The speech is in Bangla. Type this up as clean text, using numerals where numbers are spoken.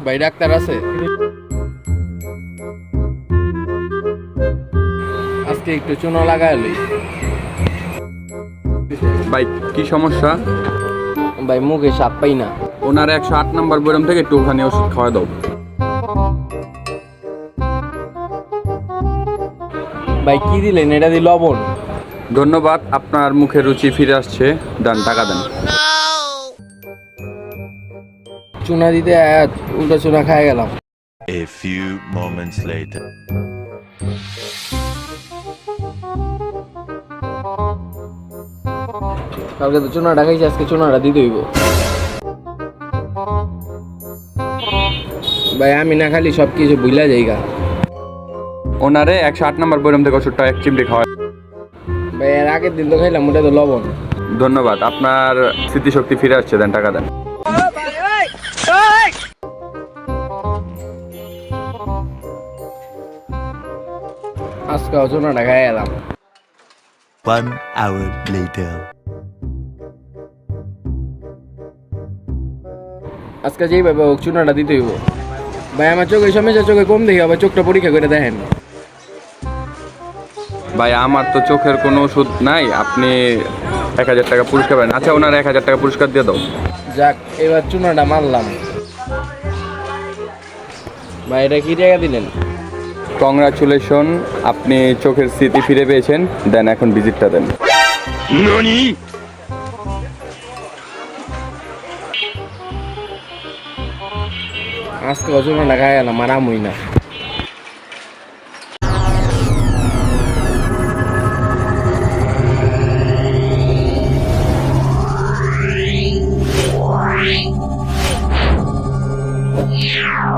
ভাই ডাক্তার আছে? আজকে একটু চুনো লাগাইলি। ভাই কি সমস্যা? ভাই মুখে স্বাদ পাই না। ওনার 108 নম্বর বয়রম থেকে একটু ওখানে ওষুধ খাওয়া দাও। ভাই কি দিলেন? এটা দিয়ে লবণ। ধন্যবাদ, আপনার মুখের রুচি ফিরে আসছে। দেন, টাকা দেন। চুনা দিতে উল্টা চুনা খাই গেলাম। A few moments later. কালকে তো চুনাটা খাইছি, আজকে চুনাটা দিতে হইব। ভাই আমি না খালি সব কিছু ভুলা যাইগা। ওনারে 108 নম্বর বয়রম থেকে ওষুধটা এক চিমটি খাওয়া। ভাই এর আগের দিন তো খাইলাম, ওটা তো লবণ। ধন্যবাদ, আপনার স্মৃতিশক্তি ফিরে আসছে। দেন, টাকা দেন। আজকে চুনাটা খাই গেলাম। 1 hour later. আজকে যেইভাবে হোক চুনাটা দিতে হইব। ভাই আমার চোখের সমস্যা, চোখে কম দেখি, আবার চোখটা পরীক্ষা করে দেখেন। ভাই আমার তো চোখের কোনো ওষুধ নাই, আপনি 1000 টাকা পুরস্কার পাবেন। আচ্ছা, ওনার 1000 টাকা পুরস্কার দিয়ে দাও। যাক, এবার চুনাটা মারলাম। ভাই এটা কি টাকা দিলেন? কংগ্রাচুলেশন, আপনি চোখের স্মৃতি ফিরে পেয়েছেন। দেন, এখন ভিজিটটা দেন। আজকে চুনাটা খাই গেলাম, মারামই না। Yeah.